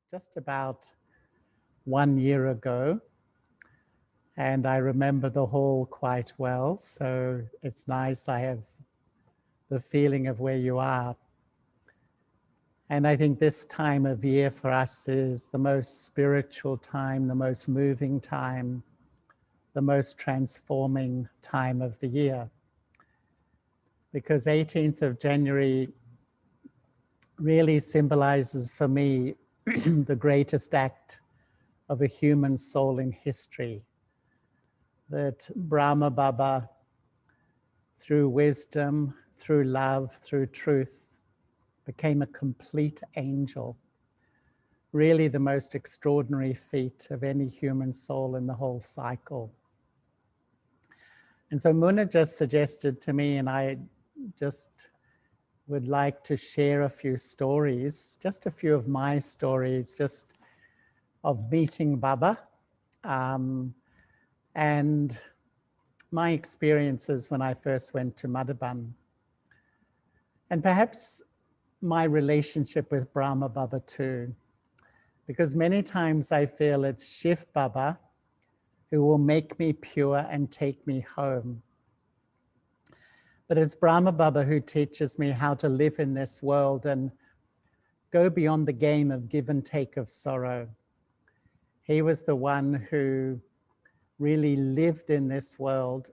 just about 1 year ago. And I remember the hall quite well. So it's nice. I have the feeling of where you are. And I think this time of year for us is the most spiritual time, the most moving time, the most transforming time of the year. Because 18th of January really symbolizes for me the greatest act of a human soul in history. That Brahma Baba, through wisdom, through love, through truth, became a complete angel. Really the most extraordinary feat of any human soul in the whole cycle. And so Muna just suggested to me, and I just would like to share a few stories, just a few of my stories, just of meeting Baba and my experiences when I first went to Madhaban. And perhaps my relationship with Brahma Baba too, because many times I feel it's Shiv Baba who will make me pure and take me home. But it's Brahma Baba who teaches me how to live in this world and go beyond the game of give and take of sorrow. He was the one who really lived in this world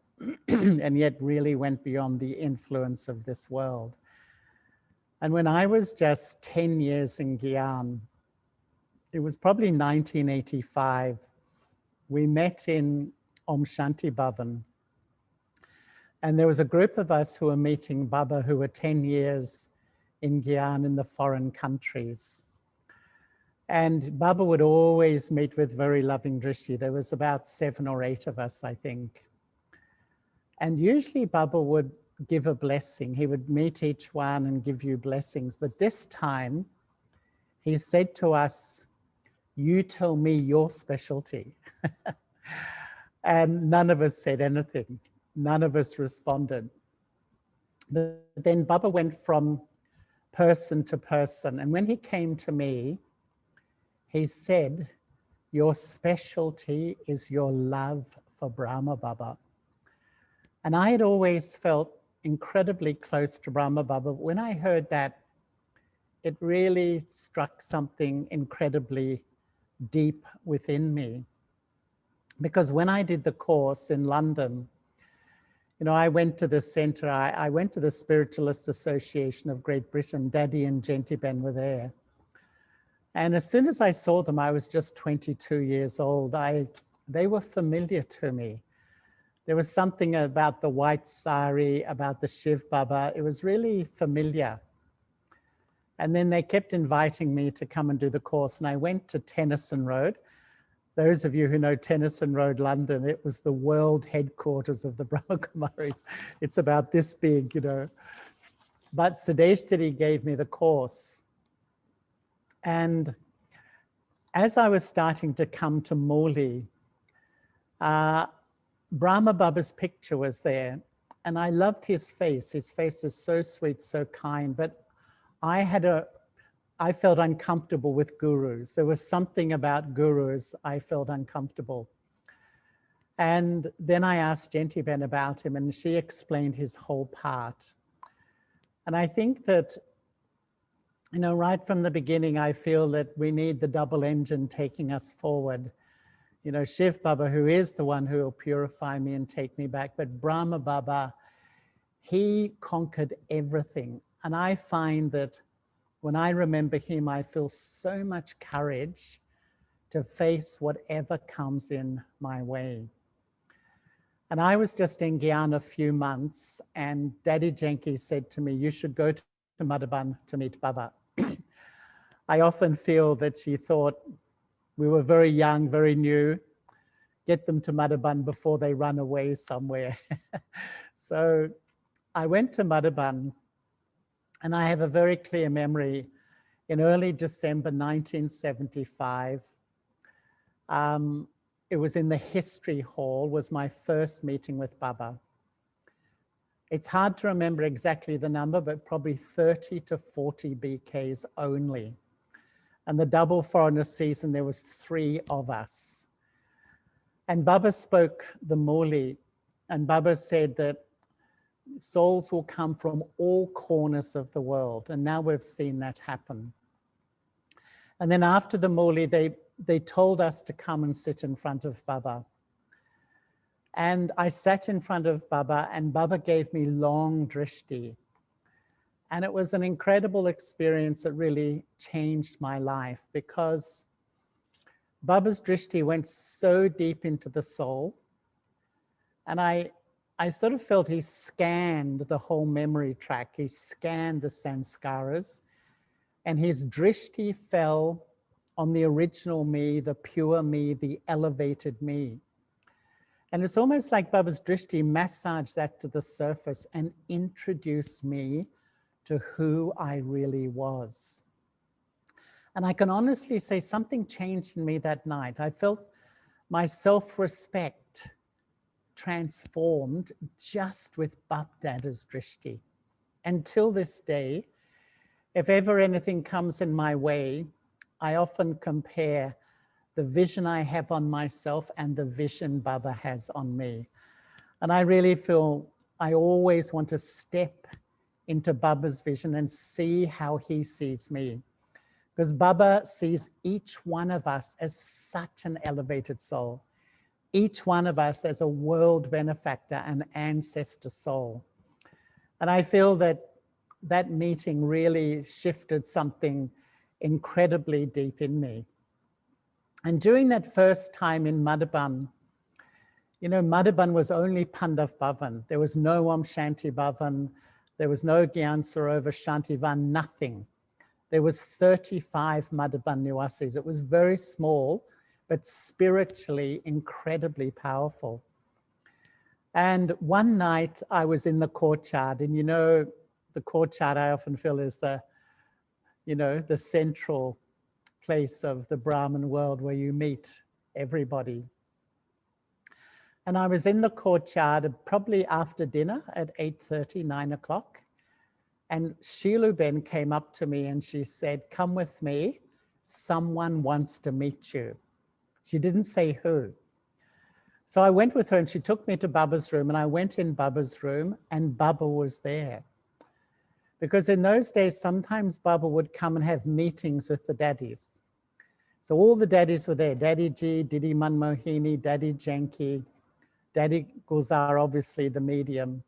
and yet really went beyond the influence of this world. And when I was just 10 years in Gyan, it was probably 1985, we met in Om Shanti Bhavan. And there was a group of us who were meeting Baba who were 10 years in Gyan in the foreign countries. And Baba would always meet with very loving drishti. There was about 7 or 8 of us, I think. And usually Baba would give a blessing. He would meet each one and give you blessings. But this time, he said to us, "You tell me your specialty." And none of us said anything. None of us responded. But then Baba went from person to person. And when he came to me, he said, "Your specialty is your love for Brahma Baba." And I had always felt incredibly close to Brahma Baba. When I heard that, it really struck something incredibly deep within me. Because when I did the course in London, I went to the center, I went to the Spiritualist Association of Great Britain. Daddy and Gentiben were there. And as soon as I saw them, I was just 22 years old. They were familiar to me. There was something about the white sari, about the Shiv Baba. It was really familiar. And then they kept inviting me to come and do the course. And I went to Tennyson Road. Those of you who know Tennyson Road, London, it was the world headquarters of the Brahmakumaris. It's about this big, But Sudeshtari gave me the course. And as I was starting to come to Moli, Brahma Baba's picture was there. And I loved his face. His face is so sweet, so kind. But I felt uncomfortable with gurus. There was something about gurus I felt uncomfortable. And then I asked Gentiben about him, and she explained his whole part. And I think that, right from the beginning, I feel that we need the double engine taking us forward. Shiv Baba, who is the one who will purify me and take me back, but Brahma Baba, he conquered everything. And I find that when I remember him, I feel so much courage to face whatever comes in my way. And I was just in Gyan a few months, and Daddy Janki said to me, "You should go to Madhaban to meet Baba." I often feel that she thought we were very young, very new. Get them to Madhaban before they run away somewhere. So I went to Madhaban. And I have a very clear memory in early December 1975. It was in the History Hall, was my first meeting with Baba. It's hard to remember exactly the number, but probably 30 to 40 BKs only. And the double foreigner season, there was 3 of us. And Baba spoke the Murli, and Baba said that souls will come from all corners of the world. And now we've seen that happen. And then after the Murli, they told us to come and sit in front of Baba. And I sat in front of Baba, and Baba gave me long drishti. And it was an incredible experience that really changed my life, because Baba's drishti went so deep into the soul. And I sort of felt he scanned the whole memory track. He scanned the sanskaras, and his drishti fell on the original me, the pure me, the elevated me. And it's almost like Baba's drishti massaged that to the surface and introduced me to who I really was. And I can honestly say something changed in me that night. I felt my self-respect transformed just with Bap Dada's drishti. Until this day, if ever anything comes in my way, I often compare the vision I have on myself and the vision Baba has on me. And I really feel I always want to step into Baba's vision and see how he sees me. Because Baba sees each one of us as such an elevated soul. Each one of us as a world benefactor, an ancestor soul. And I feel that that meeting really shifted something incredibly deep in me. And during that first time in Madhaban, you know, Madhaban was only Pandav Bhavan. There was no Om Shanti Bhavan. There was no Gyan Sarovar Shantivan, nothing. There was 35 Madhaban Niwasis. It was very small, but spiritually incredibly powerful. And one night I was in the courtyard, and you know, the courtyard I often feel is the, you know, the central place of the Brahmin world where you meet everybody. And I was in the courtyard probably after dinner at 8:30, 9 o'clock. And Shiluben came up to me and she said, "Come with me, someone wants to meet you." She didn't say who. So I went with her and she took me to Baba's room, and I went in Baba's room and Baba was there. Because in those days, sometimes Baba would come and have meetings with the daddies. So all the daddies were there, Daddy Ji, Didi Manmohini, Daddy Janki, Daddy Gulzar, obviously the medium.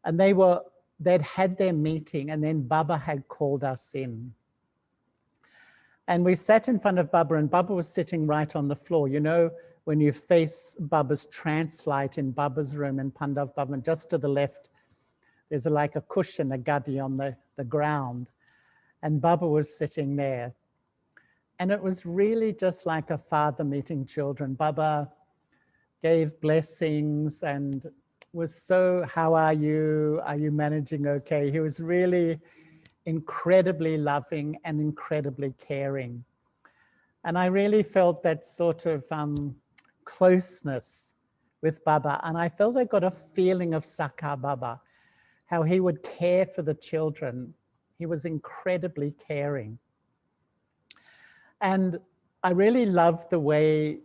And they'd had their meeting, and then Baba had called us in. And we sat in front of Baba, and Baba was sitting right on the floor. You know, when you face Baba's trance light in Baba's room in Pandav Bhavan, just to the left, there's like a cushion, a gaddi on the ground. And Baba was sitting there. And it was really just like a father meeting children. Baba gave blessings and was so, "How are you? Are you managing okay?" He was really incredibly loving and incredibly caring. And I really felt that sort of closeness with Baba. And I felt I got a feeling of Sakha Baba, how he would care for the children. He was incredibly caring. And I really loved the way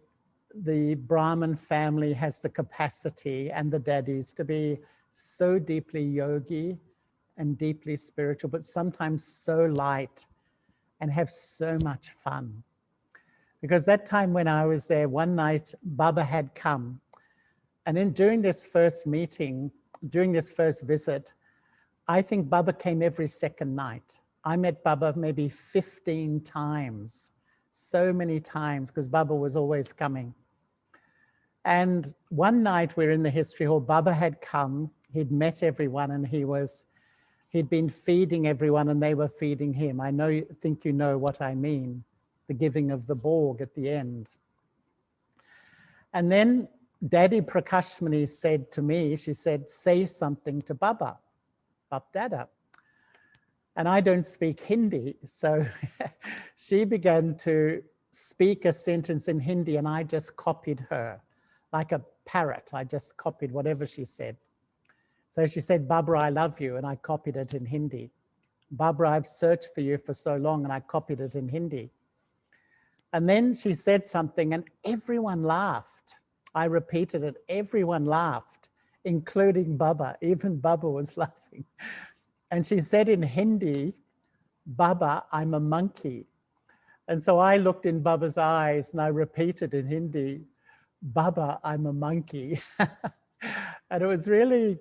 the Brahmin family has the capacity, and the daddies, to be so deeply yogi and deeply spiritual, but sometimes so light and have so much fun. Because that time when I was there, one night, Baba had come. And during this first meeting, during this first visit, I think Baba came every second night. I met Baba maybe 15 times, so many times, because Baba was always coming. And one night we're in the history hall, Baba had come, he'd met everyone, and he'd been feeding everyone and they were feeding him. I think you know what I mean, the giving of the Borg at the end. And then Daddy Prakashmani said to me, she said, "Say something to Baba, Bap Dada." And I don't speak Hindi, so she began to speak a sentence in Hindi, and I just copied her like a parrot. I just copied whatever she said. So she said, "Baba, I love you," and I copied it in Hindi. "Baba, I've searched for you for so long," and I copied it in Hindi. And then she said something and everyone laughed. I repeated it, everyone laughed, including Baba. Even Baba was laughing. And she said in Hindi, "Baba, I'm a monkey." And so I looked in Baba's eyes and I repeated in Hindi, "Baba, I'm a monkey." And it was really,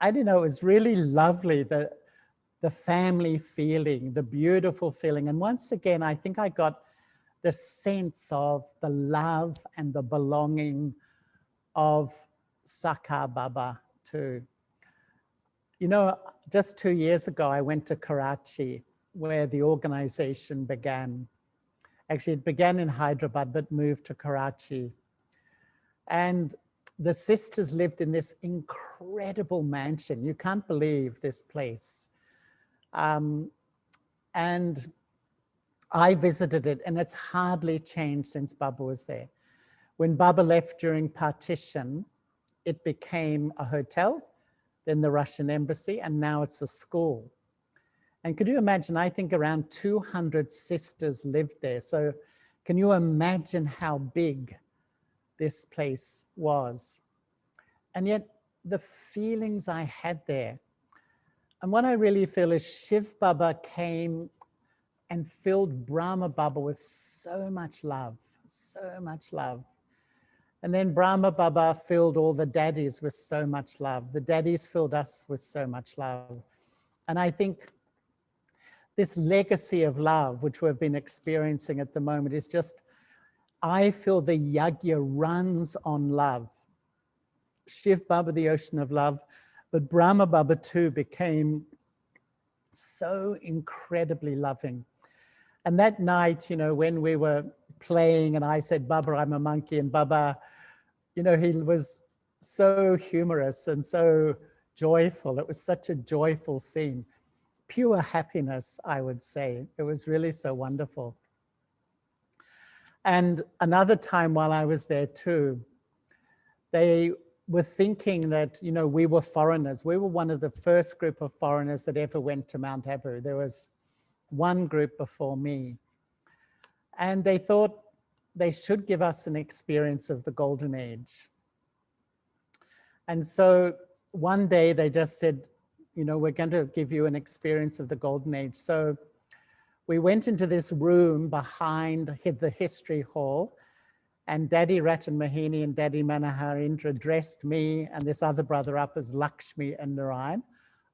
I don't know, it was really lovely, the family feeling, the beautiful feeling. And once again, I think I got the sense of the love and the belonging of Sakha Baba too. You know, just 2 years ago, I went to Karachi, where the organization began. Actually, it began in Hyderabad, but moved to Karachi. And the sisters lived in this incredible mansion. You can't believe this place. And I visited it, and it's hardly changed since Baba was there. When Baba left during partition, it became a hotel, then the Russian embassy, and now it's a school. And could you imagine, I think around 200 sisters lived there. So can you imagine how big this place was? And yet the feelings I had there, and what I really feel is Shiv Baba came and filled Brahma Baba with so much love, so much love. And then Brahma Baba filled all the daddies with so much love. The daddies filled us with so much love. And I think this legacy of love, which we've been experiencing at the moment, is just, I feel the yajna runs on love. Shiv Baba, the ocean of love, but Brahma Baba too became so incredibly loving. And that night, you know, when we were playing and I said, "Baba, I'm a monkey," and Baba, you know, he was so humorous and so joyful. It was such a joyful scene. Pure happiness, I would say. It was really so wonderful. And another time while I was there too, they were thinking that, you know, we were foreigners. We were one of the first group of foreigners that ever went to Mount Abu. There was one group before me. And they thought they should give us an experience of the Golden Age. And so one day they just said, you know, we're going to give you an experience of the Golden Age. So we went into this room behind the history hall, and Daddy Ratan Mohini and Daddy Manohar Indra dressed me and this other brother up as Lakshmi and Narayan.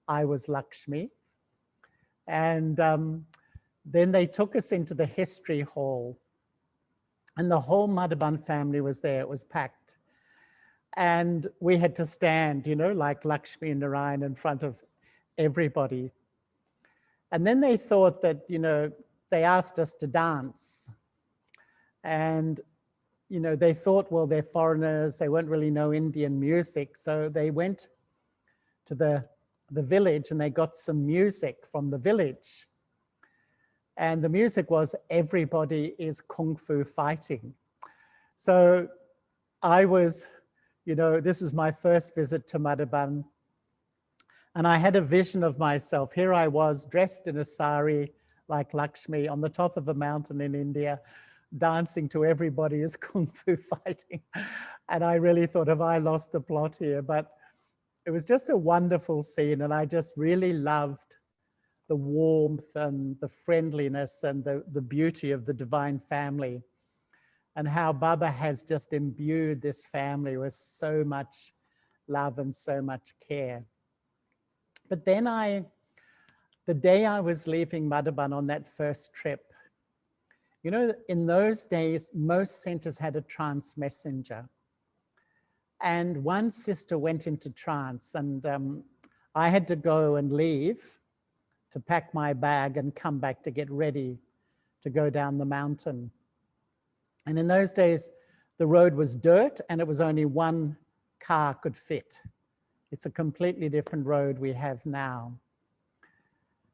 I was Lakshmi. And then they took us into the history hall, and the whole Madhaban family was there. It was packed. And we had to stand, you know, like Lakshmi and Narayan in front of everybody. And then they thought that, you know, they asked us to dance. And, you know, they thought, well, they're foreigners, they won't really know Indian music. So they went to the village and they got some music from the village. And the music was "Everybody is Kung Fu Fighting." So I was, you know, this is my first visit to Madhaban. And I had a vision of myself. Here I was dressed in a sari like Lakshmi on the top of a mountain in India, dancing to "Everybody is Kung Fu Fighting." And I really thought, have I lost the plot here? But it was just a wonderful scene. And I just really loved the warmth and the friendliness and the beauty of the Divine Family, and how Baba has just imbued this family with so much love and so much care. But then the day I was leaving Madhaban on that first trip, you know, in those days, most centers had a trance messenger. And one sister went into trance, and I had to go and leave to pack my bag and come back to get ready to go down the mountain. And in those days, the road was dirt and it was only one car could fit. It's a completely different road we have now.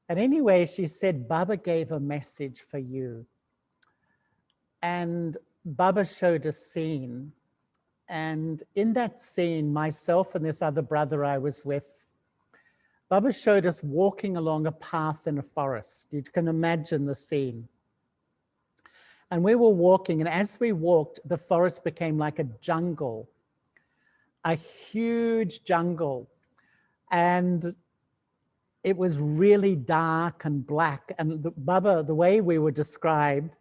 And anyway, she said, "Baba gave a message for you." And Baba showed a scene. And in that scene, myself and this other brother I was with, Baba showed us walking along a path in a forest. You can imagine the scene. And we were walking, and as we walked, the forest became like a jungle, a huge jungle. And it was really dark and black. And Baba, the way we were described,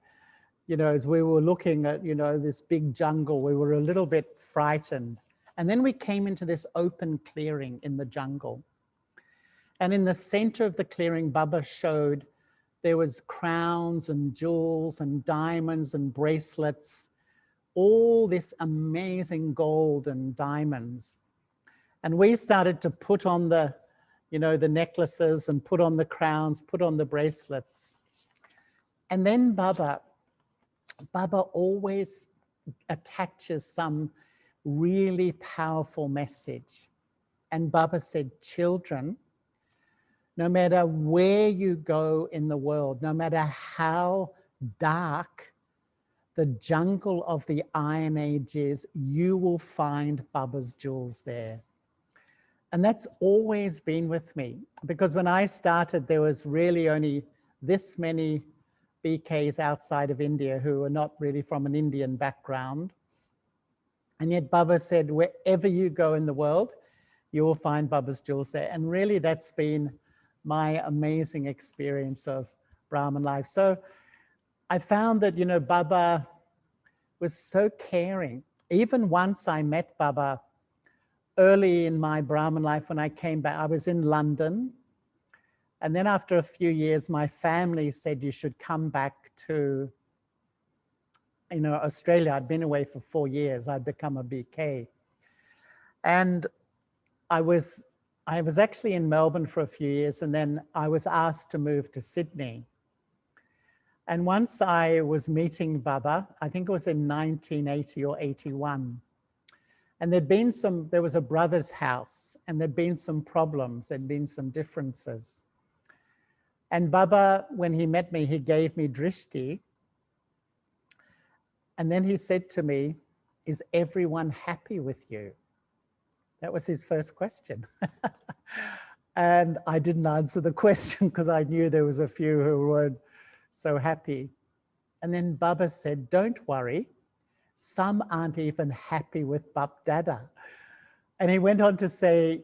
as we were looking at, this big jungle, we were a little bit frightened. And then we came into this open clearing in the jungle. And in the center of the clearing, Baba showed there was crowns and jewels and diamonds and bracelets, all this amazing gold and diamonds. And we started to put on the necklaces and put on the crowns, put on the bracelets. And then Baba always attaches some really powerful message. And Baba said, children, no matter where you go in the world, no matter how dark the jungle of the Iron Age is, you will find Baba's jewels there. And that's always been with me, because when I started, there was really only this many BKs outside of India who were not really from an Indian background. And yet Baba said, wherever you go in the world, you will find Baba's jewels there. And really that's been my amazing experience of Brahman life. So I found that, Baba was so caring. Even once I met Baba early in my Brahman life when I came back, I was in London. And then after a few years, my family said, you should come back to, Australia. I'd been away for 4 years. I'd become a BK. And I was actually in Melbourne for a few years, and then I was asked to move to Sydney. And once I was meeting Baba, I think it was in 1980 or 81, and there was a brother's house, and there'd been some problems, there'd been some differences. And Baba, when he met me, he gave me drishti. And then he said to me, is everyone happy with you? That was his first question. And I didn't answer the question because I knew there was a few who weren't so happy. And then Baba said, don't worry. Some aren't even happy with Bap Dada. And he went on to say,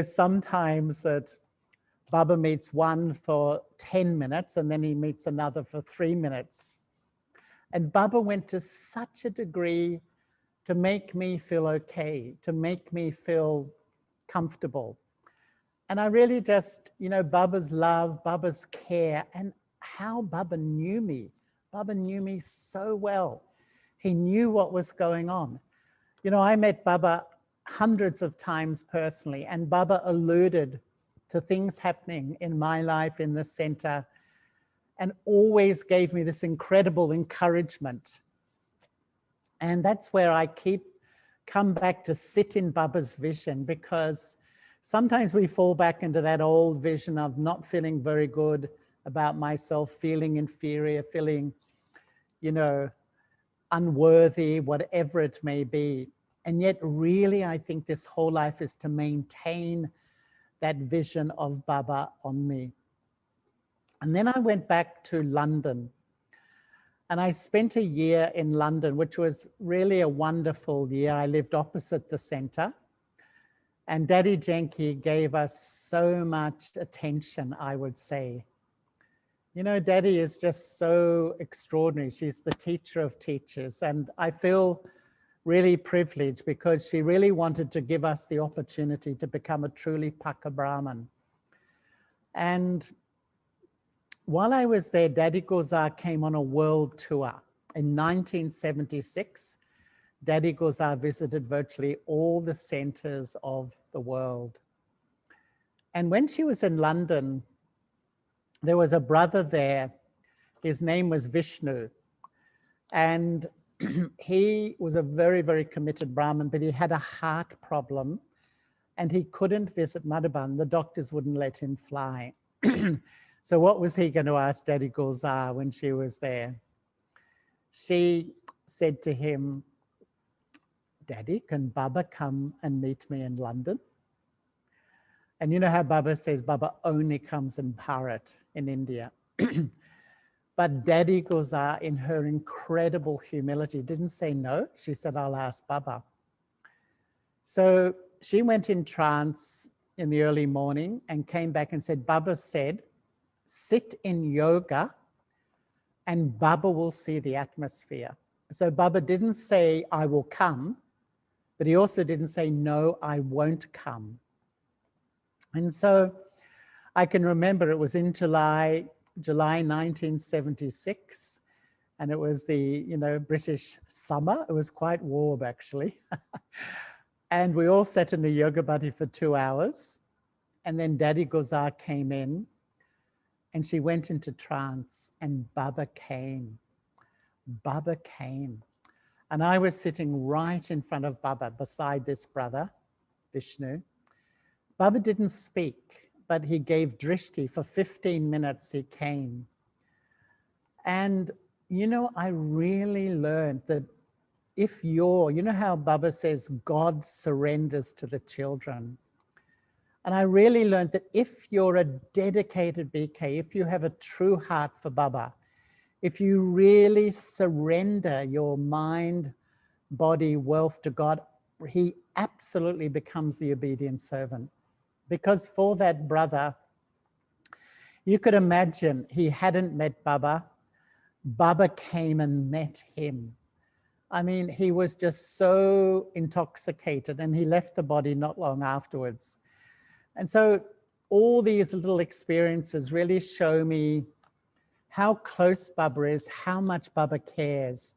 sometimes that Baba meets one for 10 minutes and then he meets another for 3 minutes. And Baba went to such a degree to make me feel okay, to make me feel comfortable. And I really just, Baba's love, Baba's care, and how Baba knew me. Baba knew me so well. He knew what was going on. I met Baba hundreds of times personally, and Baba alluded to things happening in my life in the center and always gave me this incredible encouragement. And that's where I come back to sit in Baba's vision, because sometimes we fall back into that old vision of not feeling very good about myself, feeling inferior, feeling, unworthy, whatever it may be. And yet really, I think this whole life is to maintain that vision of Baba on me. And then I went back to London. And I spent a year in London, which was really a wonderful year. I lived opposite the center. And Daddy Jenki gave us so much attention, I would say. Daddy is just so extraordinary. She's the teacher of teachers. And I feel really privileged because she really wanted to give us the opportunity to become a truly Paka Brahman. And while I was there, Daddy Gozar came on a world tour. In 1976, Daddy Gozar visited virtually all the centers of the world. And when she was in London, there was a brother there. His name was Vishnu. And he was a very, very committed Brahmin, but he had a heart problem and he couldn't visit Madhaban. The doctors wouldn't let him fly. So what was he going to ask Daddy Gozar when she was there? She said to him, Daddy, can Baba come and meet me in London? And you know how Baba says Baba only comes in Bharat in India. But Daddy Gozar, in her incredible humility, didn't say no. She said, I'll ask Baba. So she went in trance in the early morning and came back and said, Baba said, sit in yoga and Baba will see the atmosphere. So Baba didn't say, I will come, but he also didn't say, no, I won't come. And so I can remember it was in July 1976, and it was the, British summer. It was quite warm, actually. And we all sat in a yoga buddy for 2 hours. And then Daddy Gozar came in and she went into trance and Baba came. Baba came. And I was sitting right in front of Baba beside this brother, Vishnu. Baba didn't speak, but he gave drishti. For 15 minutes he came. And, I really learned that if you know how Baba says God surrenders to the children. And I really learned that if you're a dedicated BK, if you have a true heart for Baba, if you really surrender your mind, body, wealth to God, he absolutely becomes the obedient servant. Because for that brother, you could imagine he hadn't met Baba. Baba came and met him. I mean, he was just so intoxicated and he left the body not long afterwards. And so all these little experiences really show me how close Baba is, how much Baba cares.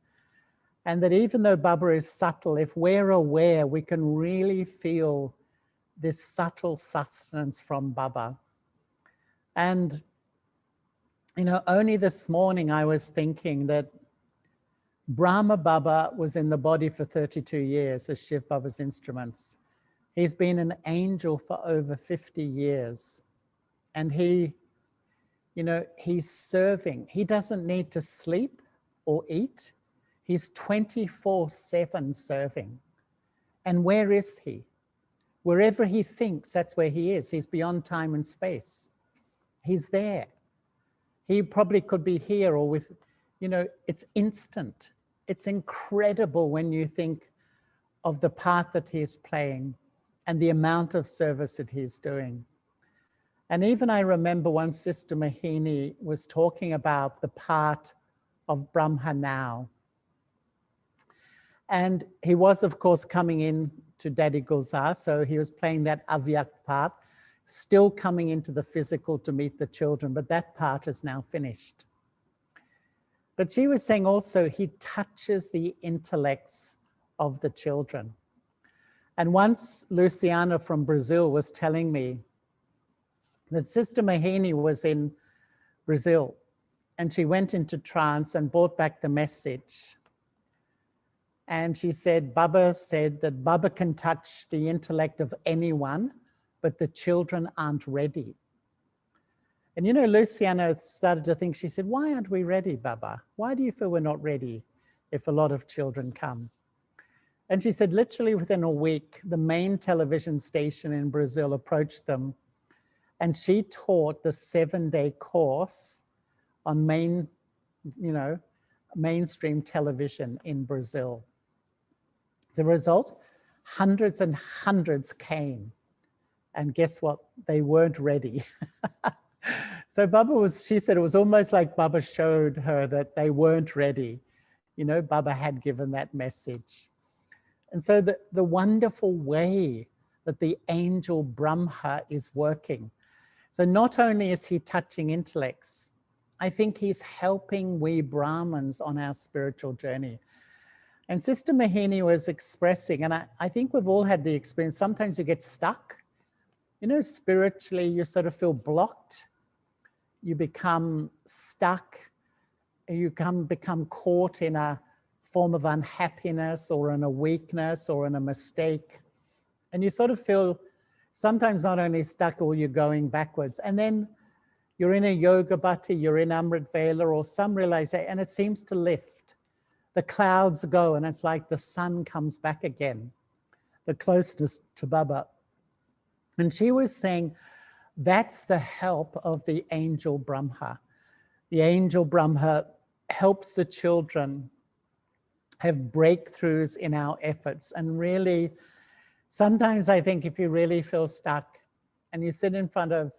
And that even though Baba is subtle, if we're aware, we can really feel this subtle sustenance from Baba. And, only this morning I was thinking that Brahma Baba was in the body for 32 years as Shiv Baba's instruments. He's been an angel for over 50 years. And he's serving. He doesn't need to sleep or eat. He's 24/7 serving. And where is he? Wherever he thinks, that's where he is. He's beyond time and space. He's there. He probably could be here or with, it's instant. It's incredible when you think of the part that he's playing and the amount of service that he's doing. And even I remember once Sister Mohini was talking about the part of Brahma now. And he was, of course, coming in to Daddy Gozar, so he was playing that Avyakt part, still coming into the physical to meet the children, but that part is now finished. But she was saying also he touches the intellects of the children. And once Luciana from Brazil was telling me that Sister Mohini was in Brazil and she went into trance and brought back the message. And she said, Baba said that Baba can touch the intellect of anyone, but the children aren't ready. And Luciana started to think, she said, why aren't we ready, Baba? Why do you feel we're not ready if a lot of children come? And she said, literally within a week, the main television station in Brazil approached them and she taught the 7-day course on mainstream television in Brazil. The result, hundreds and hundreds came. And guess what? They weren't ready. So she said it was almost like Baba showed her that they weren't ready. Baba had given that message. And so the wonderful way that the angel Brahma is working. So not only is he touching intellects, I think he's helping we Brahmins on our spiritual journey. And Sister Mohini was expressing, and I think we've all had the experience, sometimes you get stuck. Spiritually, you sort of feel blocked. You become stuck. You become caught in a form of unhappiness or in a weakness or in a mistake. And you sort of feel sometimes not only stuck or you're going backwards. And then you're in a yoga bhatti, you're in Amrit Vela or some realization, and it seems to lift. The clouds go and it's like the sun comes back again, the closeness to Baba. And she was saying, that's the help of the angel Brahma. the angel Brahma helps the children have breakthroughs in our efforts. And really, sometimes I think if you really feel stuck and you sit in front of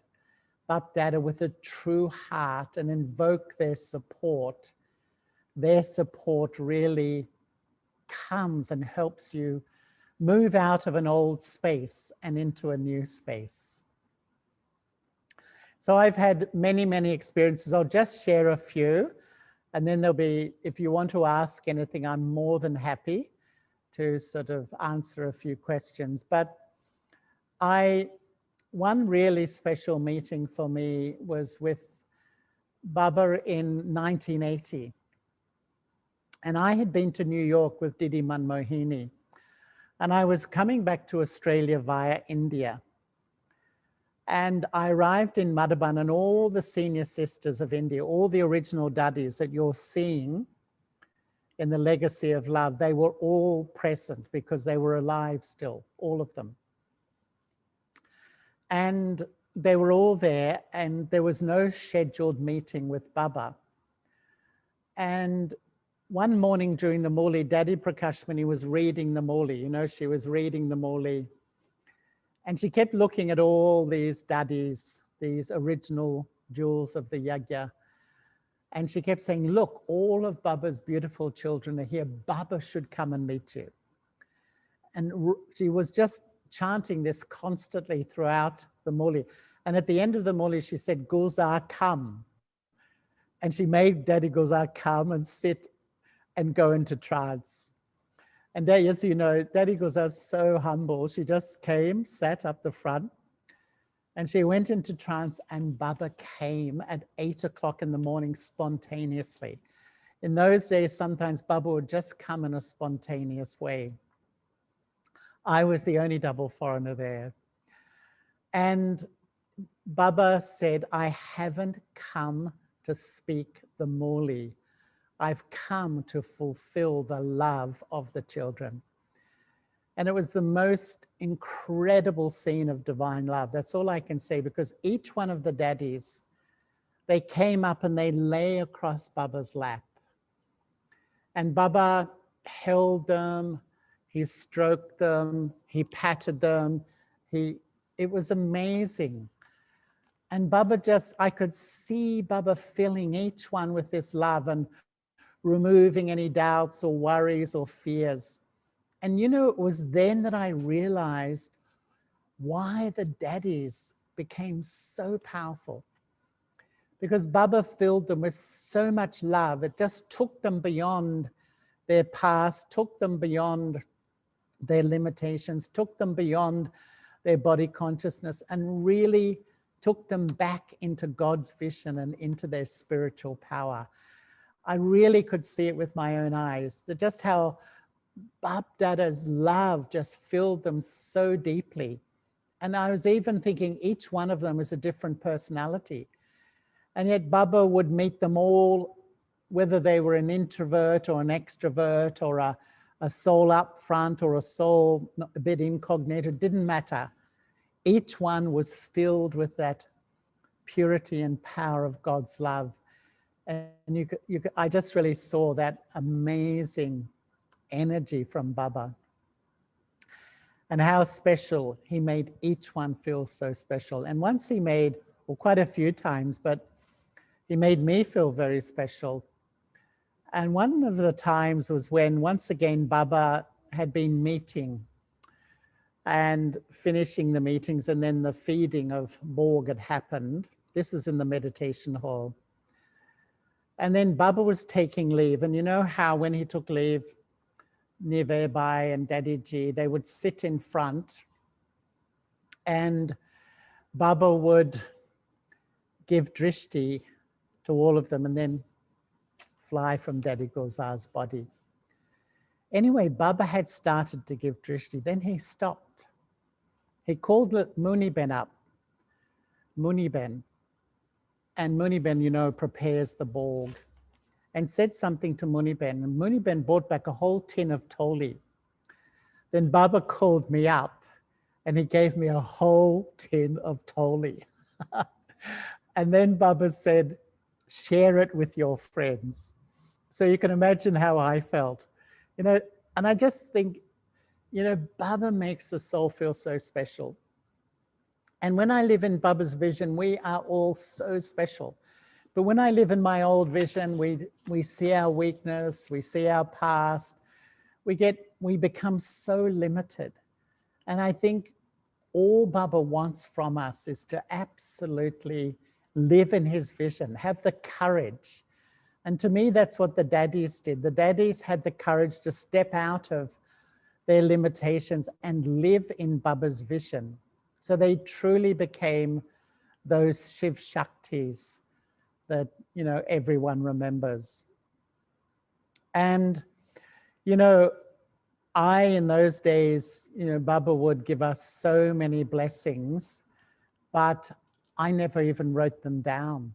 Bap Dada with a true heart and invoke their support really comes and helps you move out of an old space and into a new space. So I've had many, many experiences. I'll just share a few, and then there'll be, if you want to ask anything, I'm more than happy to sort of answer a few questions. But one really special meeting for me was with Baba in 1980. And I had been to New York with Didi Manmohini. And I was coming back to Australia via India. And I arrived in Madhaban, and all the senior sisters of India, all the original daddies that you're seeing in the Legacy of Love, they were all present because they were alive still, all of them. And they were all there, and there was no scheduled meeting with Baba. And one morning during the Murli, Daddy Prakashmani was reading the Murli. You know, she was reading the Murli. And she kept looking at all these daddies, these original jewels of the Yagya. And she kept saying, look, all of Baba's beautiful children are here. Baba should come and meet you. And she was just chanting this constantly throughout the Murli. And at the end of the Murli, she said, Gulzar, come. And she made Daddy Gulzar come and sit and go into trance. And as you know, Daddy Gulzar is so humble. She just came, sat up the front, and she went into trance, and Baba came at 8 o'clock in the morning spontaneously. In those days, sometimes Baba would just come in a spontaneous way. I was the only double foreigner there. And Baba said, I haven't come to speak the Murli. I've come to fulfill the love of the children. And it was the most incredible scene of divine love. That's all I can say, because each one of the daddies, they came up and they lay across Baba's lap. And Baba held them, he stroked them, he patted them. It was amazing. And Baba I could see Baba filling each one with this love and removing any doubts or worries or fears. And you know, it was then that I realized why the daddies became so powerful. Because Baba filled them with so much love. It just took them beyond their past, took them beyond their limitations, took them beyond their body consciousness, and really took them back into God's vision and into their spiritual power. I really could see it with my own eyes, that just how Bap Dada's love just filled them so deeply. And I was even thinking each one of them was a different personality. And yet Baba would meet them all, whether they were an introvert or an extrovert or a soul up front or a soul a bit incognito, it didn't matter. Each one was filled with that purity and power of God's love. And I just really saw that amazing energy from Baba. And how special he made each one feel so special. And once he made, well, quite a few times, but he made me feel very special. And one of the times was when, once again, Baba had been meeting and finishing the meetings, and then the feeding of Borg had happened. This is in the meditation hall. And then Baba was taking leave. And you know how when he took leave, Nive Bhai and Daddy Ji, they would sit in front, and Baba would give drishti to all of them and then fly from Daddy Gulzar's body. Anyway, Baba had started to give drishti, then he stopped. He called Muniben up, Muniben, and Muniben, you know, prepares the Borg, and said something to Muniben, and Muniben brought back a whole tin of toli. Then Baba called me up and he gave me a whole tin of toli. And then Baba said, share it with your friends. So you can imagine how I felt, you know, and I just think, you know, Baba makes the soul feel so special. And when I live in Baba's vision, we are all so special. But when I live in my old vision, we see our weakness, we see our past, we become so limited. And I think all Baba wants from us is to absolutely live in his vision, have the courage. And to me, that's what the daddies did. The daddies had the courage to step out of their limitations and live in Baba's vision. So they truly became those Shiv Shaktis that, you know, everyone remembers. And, you know, in those days, you know, Baba would give us so many blessings, but I never even wrote them down.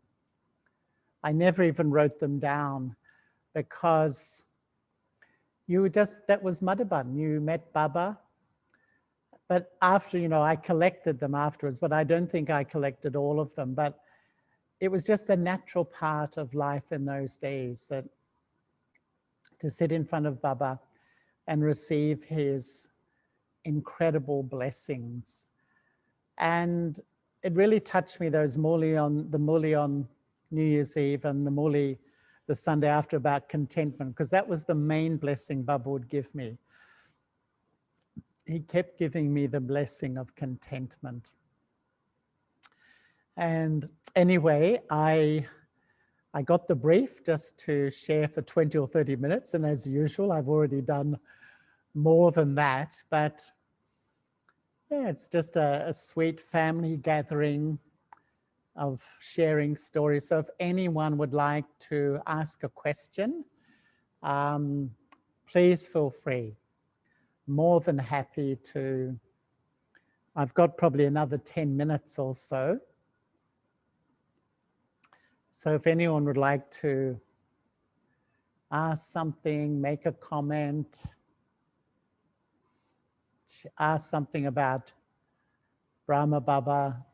I never even wrote them down because that was Madhaban. You met Baba. But after, you know, I collected them afterwards, but I don't think I collected all of them. But it was just a natural part of life in those days that to sit in front of Baba and receive his incredible blessings. And it really touched me, the Muli on New Year's Eve and the Muli the Sunday after about contentment, because that was the main blessing Baba would give me. He kept giving me the blessing of contentment. And anyway, I got the brief just to share for 20 or 30 minutes. And as usual, I've already done more than that. But yeah, it's just a sweet family gathering of sharing stories. So if anyone would like to ask a question, please feel free. More than happy to. I've got probably another 10 minutes or so. So if anyone would like to ask something, make a comment, ask something about Brahma Baba.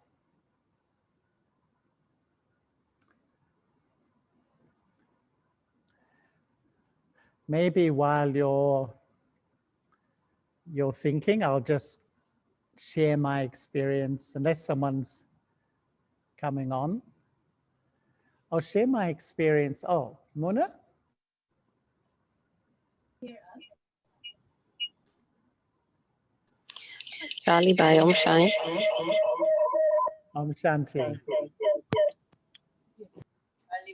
Maybe while you're thinking, I'll just share my experience, unless someone's coming on. I'll share my experience. Oh, Muna? Charlie, Bhai, Om Shai. Om Shanti. Charlie,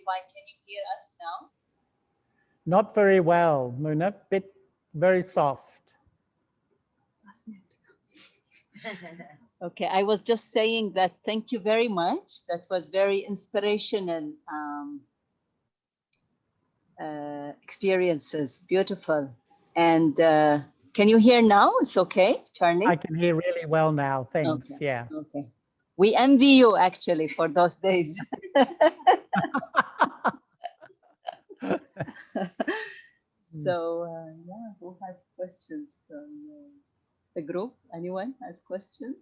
Bhai, can you hear us now? Not very well, Muna. Very soft. Okay, I was just saying that thank you very much. That was very inspirational experiences, beautiful. And can you hear now? It's okay, Charlie? I can hear really well now, thanks, Okay. yeah. Okay. We envy you actually for those days. So yeah, who has questions from the group? Anyone has questions?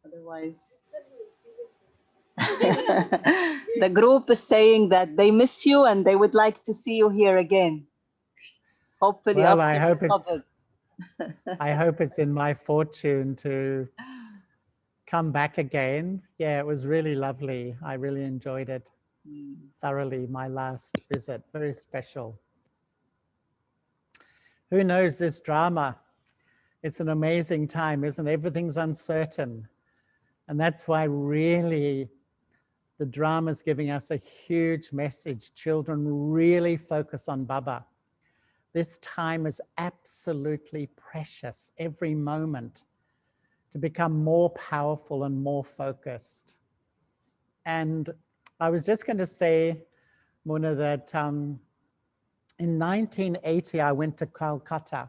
Otherwise, the group is saying that they miss you and they would like to see you here again. Hopefully, well, after I hope it's in my fortune to come back again. Yeah, it was really lovely. I really enjoyed it thoroughly, my last visit. Very special. Who knows this drama? It's an amazing time, isn't it? Everything's uncertain. And that's why really the drama is giving us a huge message. Children, really focus on Baba. This time is absolutely precious, every moment, to become more powerful and more focused. And I was just going to say, Muna, that in 1980, I went to Calcutta.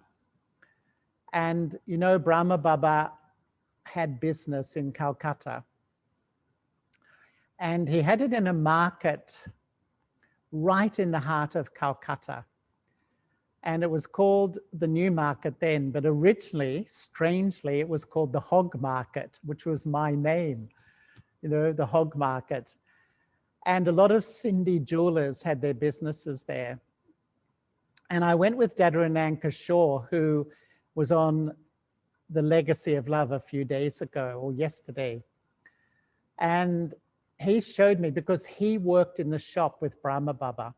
And you know, Brahma Baba had business in Calcutta. And he had it in a market right in the heart of Calcutta. And it was called the New Market then, but originally, strangely, it was called the Hog Market, which was my name, you know, the Hog Market. And a lot of Sindhi jewelers had their businesses there. And I went with Dadarananka Shaw, who was on The Legacy of Love a few days ago or yesterday. And he showed me, because he worked in the shop with Brahma Baba.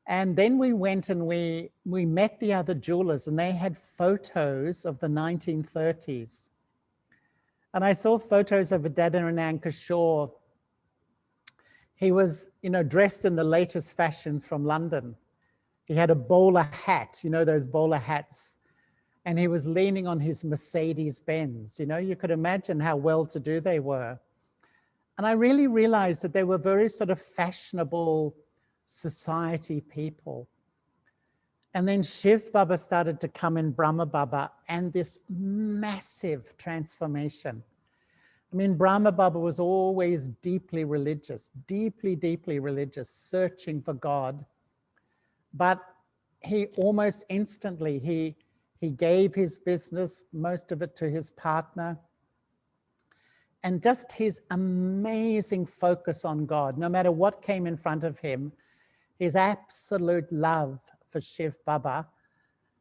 And then we went and we met the other jewelers, and they had photos of the 1930s. And I saw photos of Dadarananka Shaw. He was, dressed in the latest fashions from London. He had a bowler hat, those bowler hats. And he was leaning on his Mercedes Benz. You could imagine how well-to-do they were. And I really realized that they were very sort of fashionable society people. And then Shiv Baba started to come in, Brahma Baba, and this massive transformation. I mean, Brahma Baba was always deeply religious, deeply, deeply religious, searching for God. But he almost instantly, he gave his business, most of it, to his partner. And just his amazing focus on God, no matter what came in front of him, his absolute love for Shiv Baba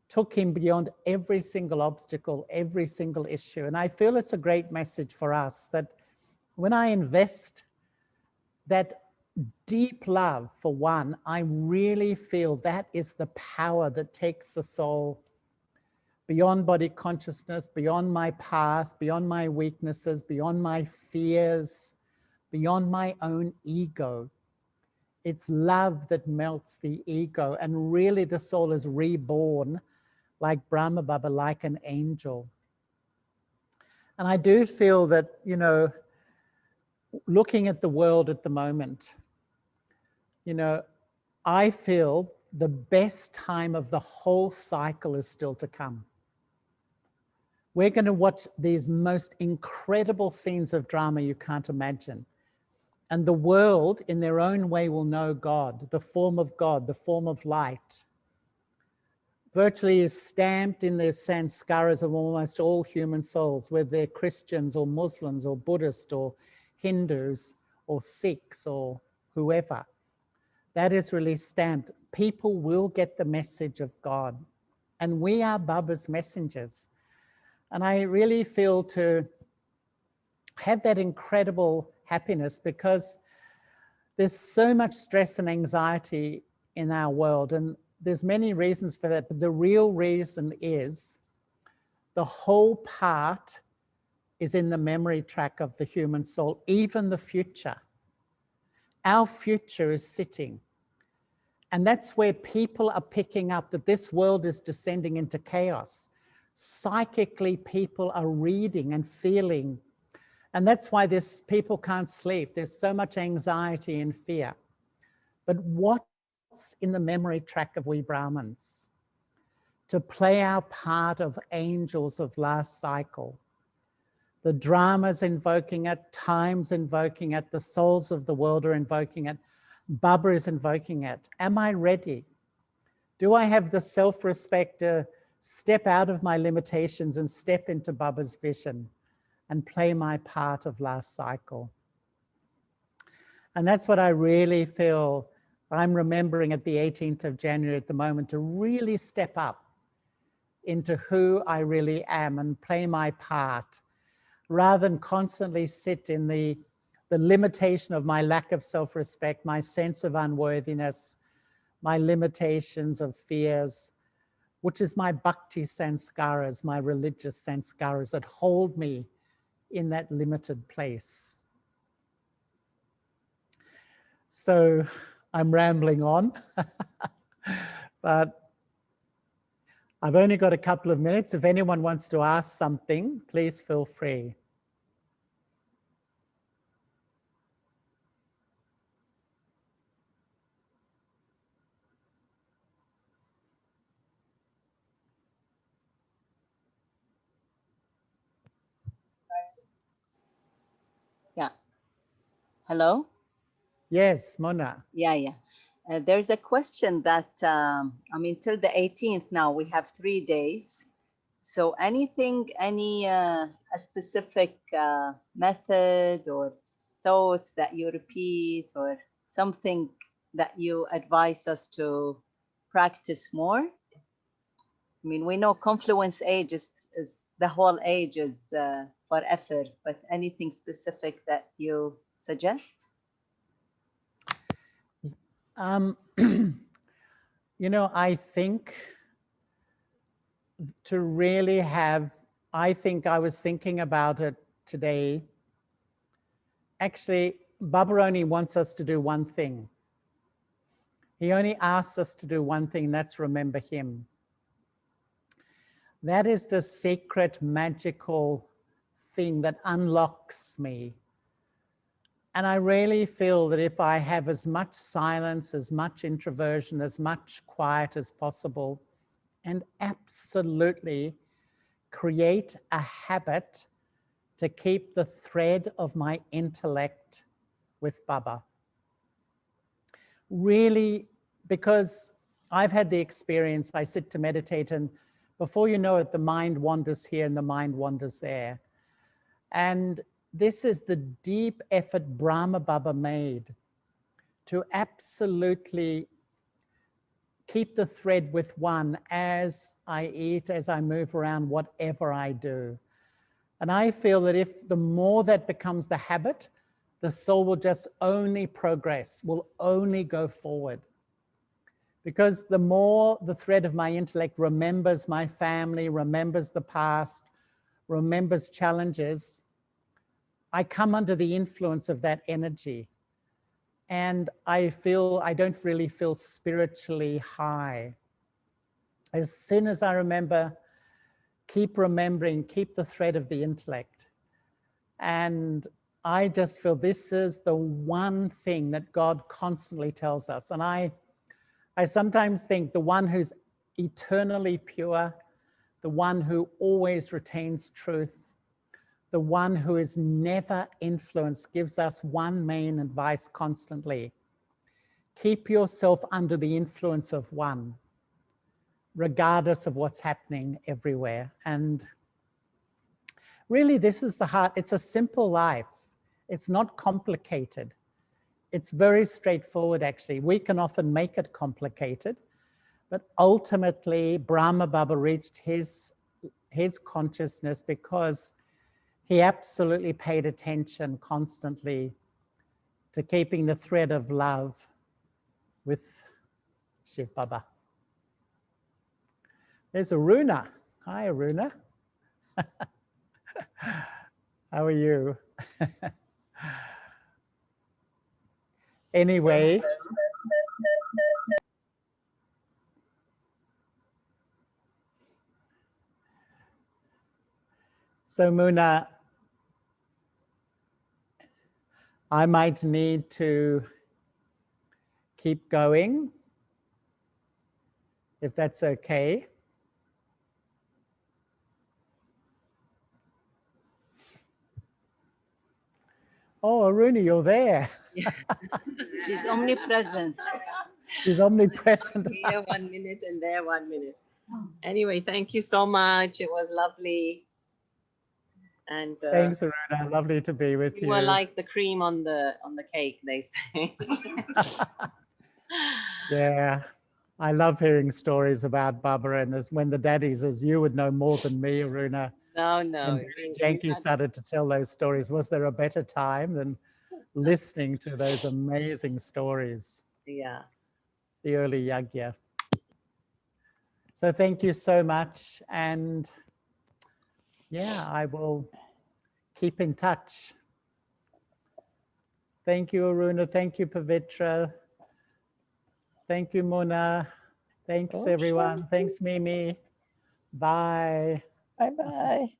took him beyond every single obstacle, every single issue. And I feel it's a great message for us that when I invest that deep love for one, I really feel that is the power that takes the soul beyond body consciousness, beyond my past, beyond my weaknesses, beyond my fears, beyond my own ego. It's love that melts the ego, and really the soul is reborn like Brahma Baba, like an angel. And I do feel that, looking at the world at the moment, I feel the best time of the whole cycle is still to come. We're going to watch these most incredible scenes of drama you can't imagine. And the world, in their own way, will know God, the form of light. Virtually is stamped in the sanskaras of almost all human souls, whether they're Christians or Muslims or Buddhists or Hindus or Sikhs or whoever. That is really stamped. People will get the message of God. And we are Baba's messengers. And I really feel to have that incredible happiness, because there's so much stress and anxiety in our world. And there's many reasons for that. But the real reason is the whole part is in the memory track of the human soul, even the future. Our future is sitting. And that's where people are picking up that this world is descending into chaos. Psychically, people are reading and feeling. And that's why people can't sleep. There's so much anxiety and fear. But what's in the memory track of we Brahmins? To play our part of angels of last cycle. The drama's invoking it, time's invoking it, the souls of the world are invoking it, Baba is invoking it. Am I ready? Do I have the self-respect to step out of my limitations and step into Baba's vision and play my part of last cycle? And that's what I really feel I'm remembering at the 18th of January at the moment, to really step up into who I really am and play my part, rather than constantly sit in the limitation of my lack of self-respect, my sense of unworthiness, my limitations of fears, which is my bhakti sanskaras, my religious sanskaras that hold me in that limited place. So I'm rambling on, but I've only got a couple of minutes. If anyone wants to ask something, please feel free. Yeah. Hello? Yes, Mona. Yeah. There's a question that, till the 18th now, we have 3 days. So any a specific method or thoughts that you repeat or something that you advise us to practice more? I mean, we know confluence age is the whole age is for effort, but anything specific that you suggest? You know, I think to really have, I think I was thinking about it today. Actually, Baba only wants us to do one thing. He only asks us to do one thing, that's remember him. That is the sacred, magical thing that unlocks me. And I really feel that if I have as much silence, as much introversion, as much quiet as possible, and absolutely create a habit to keep the thread of my intellect with Baba. Really, because I've had the experience, I sit to meditate and before you know it, the mind wanders here and the mind wanders there. And this is the deep effort Brahma Baba made to absolutely keep the thread with one as I eat, as I move around, whatever I do. And I feel that if the more that becomes the habit, the soul will just only progress, will only go forward. Because the more the thread of my intellect remembers my family, remembers the past, remembers challenges, I come under the influence of that energy. And I don't really feel spiritually high. As soon as I remember, keep remembering, keep the thread of the intellect. And I just feel this is the one thing that God constantly tells us. And I sometimes think the one who's eternally pure, the one who always retains truth, the one who is never influenced, gives us one main advice constantly. Keep yourself under the influence of one, regardless of what's happening everywhere. And really, this is the heart. It's a simple life. It's not complicated. It's very straightforward, actually. We can often make it complicated, but ultimately, Brahma Baba reached his consciousness because he absolutely paid attention constantly to keeping the thread of love with Shiv Baba. There's Aruna. Hi, Aruna. How are you? Anyway. So Muna, I might need to keep going, if that's okay. Oh, Aruna, you're there. Yeah. She's omnipresent. She's omnipresent. Here 1 minute and there 1 minute. Anyway, thank you so much. It was lovely. And thanks, Aruna. Lovely to be with you. You were like the cream on the cake, they say. Yeah, I love hearing stories about Baba, and when the daddy says, you would know more than me, Aruna. No. And Janky started to tell those stories. Was there a better time than listening to those amazing stories? Yeah. The early yagya. So thank you so much. And yeah, I will keep in touch. Thank you, Aruna. Thank you, Pavitra. Thank you, Mona. Thanks, everyone. Thanks, Mimi. Bye. Bye-bye.